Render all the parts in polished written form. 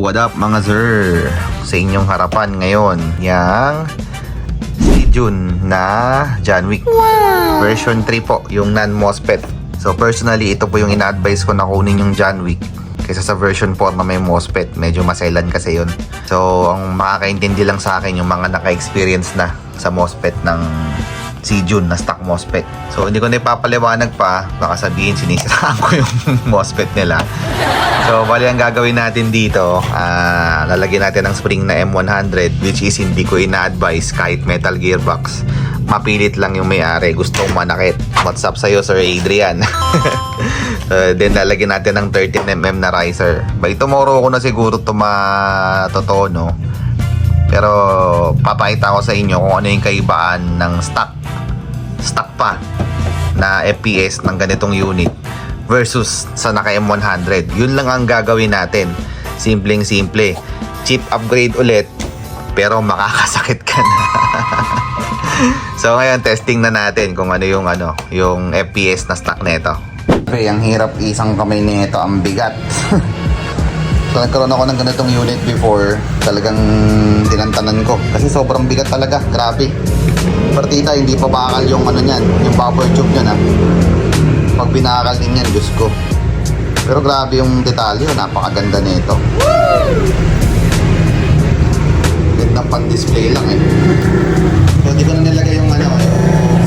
What up mga sir? Sa inyong harapan ngayon, yang Sijun na John Wick. Version 3 po, yung non-MOSFET. So personally, ito po yung ina-advise ko na kunin yung John Wick kaysa sa version 4 na may MOSFET. Medyo maselan kasi yun. So ang makakaintindi lang sa akin yung mga naka-experience na sa MOSFET ng Sijun na stock MOSFET. So hindi ko na ipapaliwanag pa, baka sabihin sinisiraan ko yung MOSFET nila. So bali ang gagawin natin dito, lalagyan natin ng spring na M100, which is hindi ko ina-advise kahit metal gearbox. Mapilit lang yung may-ari, gustong manakit. What's up sa'yo Sir Adrian? Then lalagyan natin ng 13mm na riser. By tomorrow ko na siguro ito matotono. Pero papakita ko sa inyo kung ano yung kaibaan ng stock pa na FPS ng ganitong unit versus sa naka M100. Yun lang ang gagawin natin. Simpleng simple. Cheap upgrade ulit pero makakasakit ka na. So ngayon testing na natin kung ano yung FPS na stock nito. Pre, ang hirap isang kamay nito, ang bigat. So, nagkaroon ako ng ganitong unit before. Talagang tinantanan ko. Kasi sobrang bigat talaga. Grabe. Partita, hindi pa bakal yung niyan. Yung buffer tube niyan, ha. Pag binakal din yan, Diyos ko. Pero grabe yung detalye. Napakaganda nito. Gandang pan-display lang, eh. So, hindi ko na nilagay yung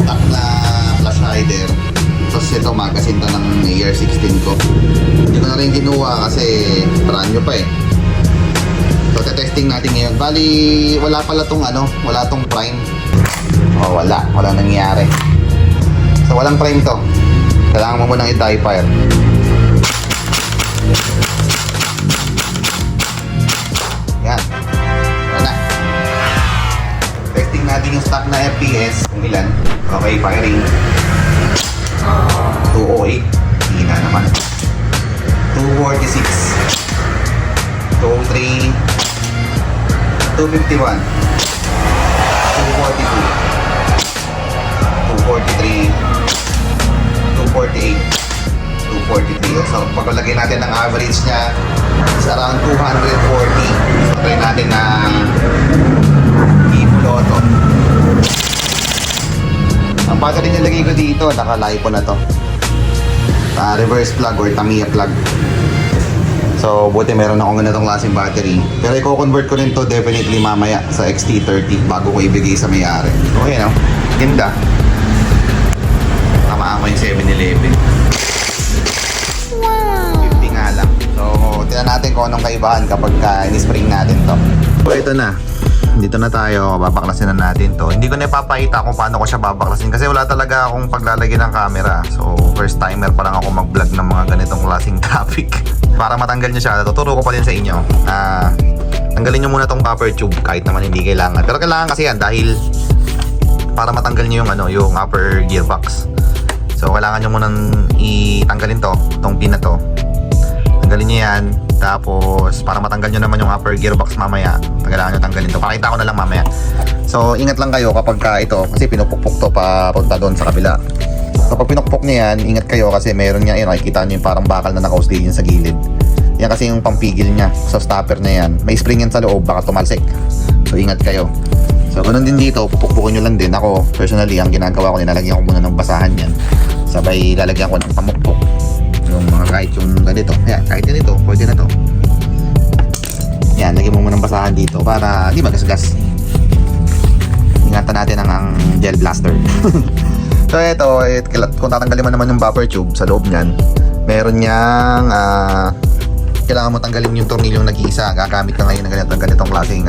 stock na flash hider. Tapos ito, magazine to ng year 16 ko. Hindi ko na rin ginuha kasi brand new pa eh. So, testing natin ngayon. Bali, wala pala tong wala tong prime. Oh, wala nangyayari. So, walang prime to. Kailangan mo munang i-dye fire. Yan. Wala na. Testing natin yung stock na FPS. Kung ilan. Okay, firing. 208. Hindi na naman. 246. 203. 251. 242. 243. 248. 243. So paglalagay natin ng average niya is around 240. So try natin na i-full auto. Ang battery nilagay ko dito, naka-LiPo na to. Reverse plug or Tamiya plug. So, buti meron akong ganitong klaseng battery. Pero i-convert ko rin to definitely mamaya sa XT30 bago ko ibigay sa may-ari. Okay, no? Ganda. Tamaan ko yung 7-Eleven. Wow! 50 nga lang. So, tingnan natin kung anong kaibahan kapag in-spring natin to. So, ito na. Dito na tayo, babaklasin na natin to. Hindi ko na ipapakita kung paano ko siya babaklasin kasi wala talaga akong paglalagay ng camera. So first timer pa lang ako mag-vlog ng mga ganitong klaseng topic. Para matanggal nyo siya, tuturo ko pa din sa inyo. Tanggalin nyo muna tong buffer tube kahit naman hindi kailangan. Pero kailangan kasi yan dahil para matanggal nyo yung upper gearbox. So kailangan nyo munang itanggalin tong pin na to. Tanggalin nyo yan. Tapos para matanggal nyo naman yung upper gearbox mamaya, kailangan nyo tanggalin to. Pakita ko na lang mamaya. So ingat lang kayo kapag ito, kasi pinupukpok to papunta doon sa kabila. Kapag pinukpok nyo yan, ingat kayo kasi meron nga nakikita nyo yung parang bakal na naka-hostage sa gilid. Yan kasi yung pampigil nya sa stopper na yan. May spring yan sa loob, baka tumalsik. So ingat kayo. So ganun din dito, pupukpukin nyo lang din. Ako personally, ang ginagawa ko, nilalagyan ko muna ng basahan yan. Sabay lalagyan ko ng pamukpok. Yung mga kahit yung ganito, yan, kahit ganito, pwede na to. Yan, lagyan mo muna ng basahan dito para di magasgas. Ingatan natin ang gel blaster. So ito, kung tatanggalin mo naman yung buffer tube sa loob niyan, meron niyang kailangan mo tanggalin yung tornilyong nag-iisa. Gagamit ka ngayon ng ganitong klaseng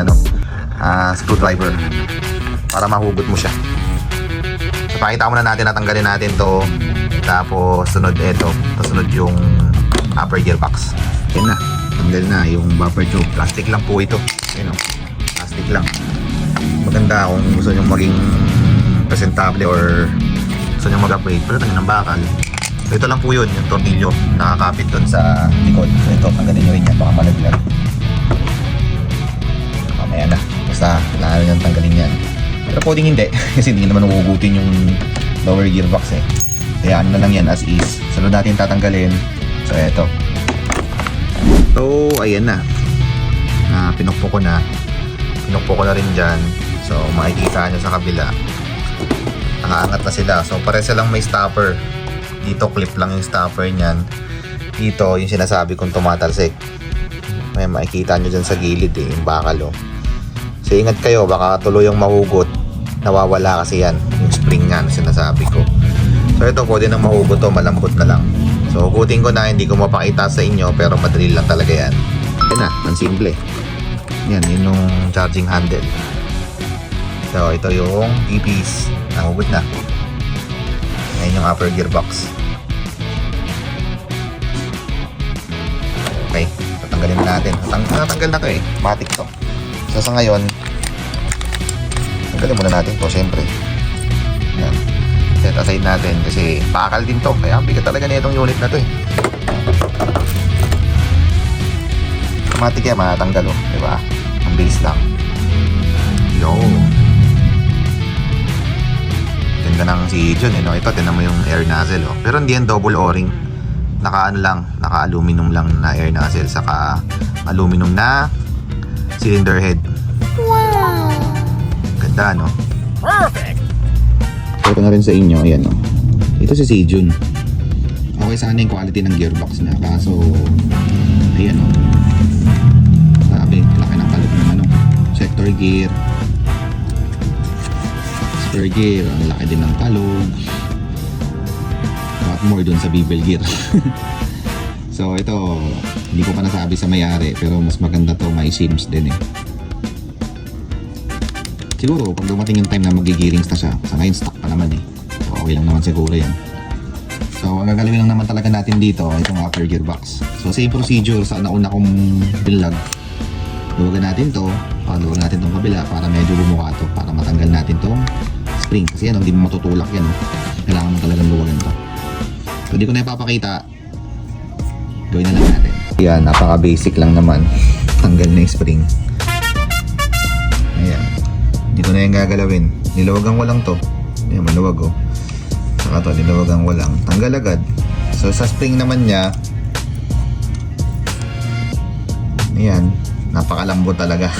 screwdriver para mahugot mo siya. So, pakita muna natin, natanggalin natin to. Tapos sunod ito, sunod yung upper gearbox. Yan na, tanggal na yung buffer tube. Plastic lang po ito. Yan o, plastic lang. Maganda kung gusto nyo maging presentable or gusto nyo mag-upgrade. Pero tanggal ng bakal. So ito lang po yun, yung tornilyo nakakapit dun sa likod. So ito, tanggalin nyo rin yan, baka malaglag. Mamaya na, basta kailangan nyo tanggalin yan. Pero pwedeng hindi, kasi hindi naman hugutin yung lower gearbox eh. Kaya ano na lang yan as is. Sunod natin tatanggalin. So eto. So ayan na. na pinukpok ko na. Pinukpok ko na rin dyan. So, makikita nyo sa kabila. Nakaangat na sila. So, pare silang may stopper. Dito, clip lang yung stopper niyan. Dito, yung sinasabi kong tumatalsik. May makikita nyo dyan sa gilid yung bakal So, ingat kayo. Baka tuluyang mahugot. Nawawala kasi yan. Yung spring nga na sinasabi ko. So, ito, pwede nang mahugot malambot na lang. So, hugutin ko na. Hindi ko mapakita sa inyo. Pero madrill lang talaga yan. Yan na, ang simple. Yan, yun yung charging handle. So, ito yung E-piece. Nahugot na. Ayan yung upper gearbox. Okay, tatanggalin natin. Natanggal na to matic to. So, sa ngayon, tanggalin muna natin to, syempre. Yan. Set aside natin kasi bakal din to. Kaya bigat talaga na itong unit na to Automatic yan, matanggal diba? Ang base lang. Yo. Ganda ng si John Ito, tinan mo yung air nozzle Pero hindi yan double o-ring. Naka-aluminum lang na air nozzle. Saka aluminum na cylinder head. Wow! Ganda, no? Perfect! Ito na rin sa inyo, ayan Ito si Sejun. Okay sana yung quality ng gearbox niya. Kaso, ayan sabi, laki ng kalot ng sector gear. Spare gear, ang laki din ng kalog. What more dun sa bevel gear. So ito, hindi ko pa nasabi sa may-ari, pero mas maganda to, may shims din Siguro pag dumating yung time na magigearings na siya, sa ngayon stock pa naman so, okay lang naman siguro yan. So ang gagalawin lang naman talaga natin dito, itong upper gearbox. So same procedure sa nauna kong bilag. Luwagan natin to, luwagan natin tong kabila para medyo bumuka to, para matanggal natin tong spring. Kasi yan, hindi mo matutulak yan Kailangan mo talagang luwagan to. So hindi ko na ipapakita. Gawin na lang natin. Yan, napaka basic lang naman. Tanggal na yung spring. Ayan. Hindi ko na yung gagalawin. Nilawagan ko lang to. Ayan, maluwag Saka to, nilawagan ko lang. Tanggal agad. So sa spring naman niya, ayan, napakalambot talaga.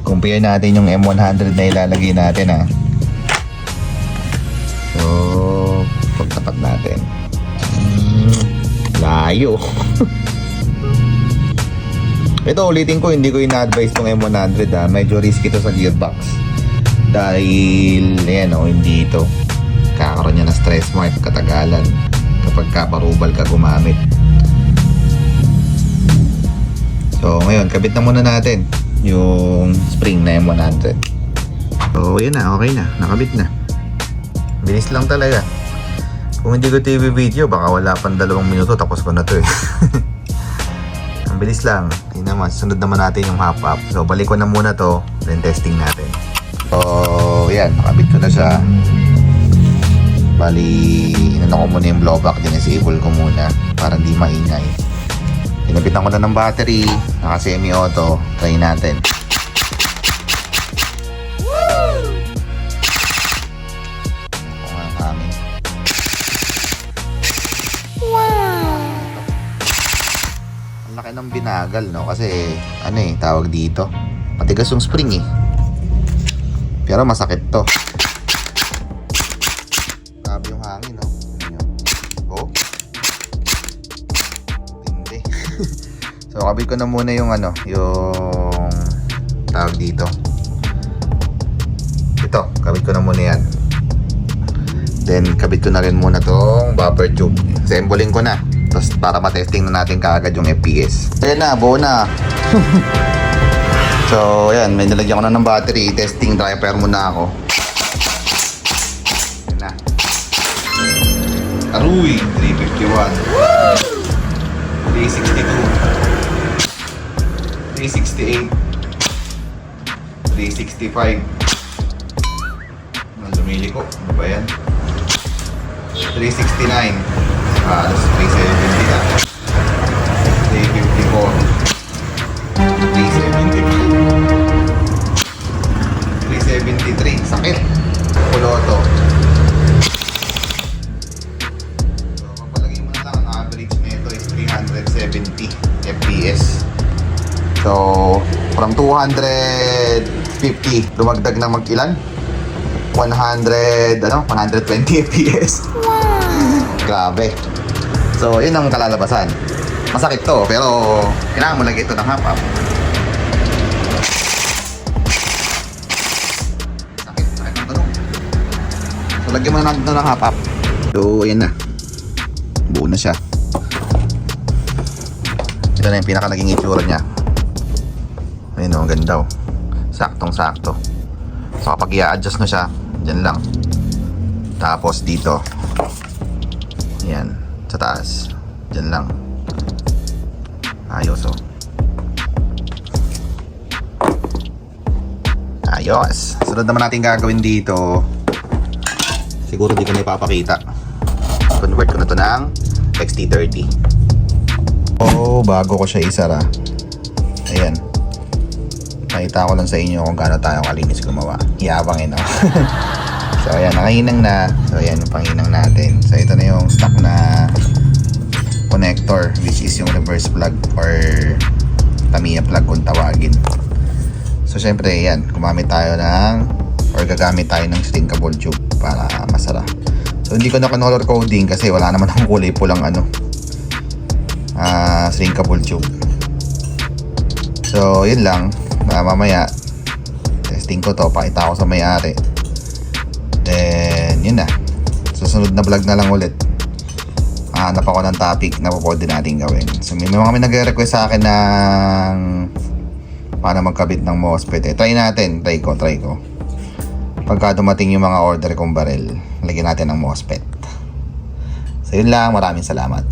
Compare natin yung M100 na ilalagay natin So, pagtapat natin. Layo. Ito ulitin ko, hindi ko ina-advise tong M100 Medyo risky to sa gearbox. Dahil, ayan hindi ito. Kakaroon niya ng stress mark katagalan kapag kaparubal ka gumamit. So, ngayon, kabit na muna natin yung spring na M100. So, yan na. Okay na. Nakabit na. Bilis lang talaga. Kung hindi ko TV video, baka wala pang 2 minuto. Tapos ko na to Ang bilis lang. Yun naman. Sunod naman natin yung hop-up. So, balik ko na muna to. Then, testing natin. So, yan. Nakabit ko na siya. Bali, inano ko muna yung blowback. Disable ko muna para hindi maingay. Pinapitan ko na ng battery, naka semi-auto, try natin. Ito nga kami. Wow! Ang laki ng binagal, kasi tawag dito. Matigas yung spring Pero masakit to. Grabe yung hangin, So, kabit ko na muna yung yung tawag dito. Ito, kabit ko na muna yan. Then, kabit ko na rin muna tong buffer tube. Assembling ko na. Tapos, para matesting na natin kaagad yung FPS. Ayan na, buo na. So, ayan, may nilagyan ko na ng battery. Testing driver muna ako. Ayan na. Aruy, 351. 362. 368, 365. Lumiliko. Ano ba yan? 369. Halos 370 na. 354. 375. 373. Sakit. Puloto. So, pagpalagay mo na lang, ang average nito is 370 FPS. So, From 250, dumagdag na mag-ilan? 120 FPS. Grabe. So, yun ang kalalabasan. Masakit to, pero kailangan mo lagay ito ng half-up. Sakit ng tanong. So, lagyan mo na natin ito ng half-up. So, ayan na. Buo na siya. Ito na yung pinakalaging itsura niya. Ayun o, ganda o. Saktong-sakto. So, kapag i-adjust na siya, dyan lang. Tapos dito. Ayan. Sa taas. Dyan lang. Ayos o. Ayos. Sunod naman natin gagawin dito. Siguro di ko na ipapakita. Convert ko na to ng XT30. Bago ko siya isara. Ayan. Nakita ko lang sa inyo kung gaano tayo kalinis gumawa. Iyabangin ako. So ayan, nakahinang na. So ayan, yung panghinang natin. So ito na yung stock na connector, which is yung reverse plug or Tamiya plug kung tawagin. So syempre ayan, gagamit tayo ng shrinkable tube para masara. So hindi ko na color coding kasi wala naman akong kulay pulang shrinkable tube. So yun lang. Mamaya testing ko to, pakita ko sa may-ari. Then yun na, susunod na vlog na lang ulit. Hanap ako ng topic na pwede natin gawin. So may mga kami nagre-request sa akin ng paano magkabit ng MOSFET. Try ko. Pagka dumating yung mga order kong barrel, lagyan natin ng MOSFET. So yun lang, maraming salamat.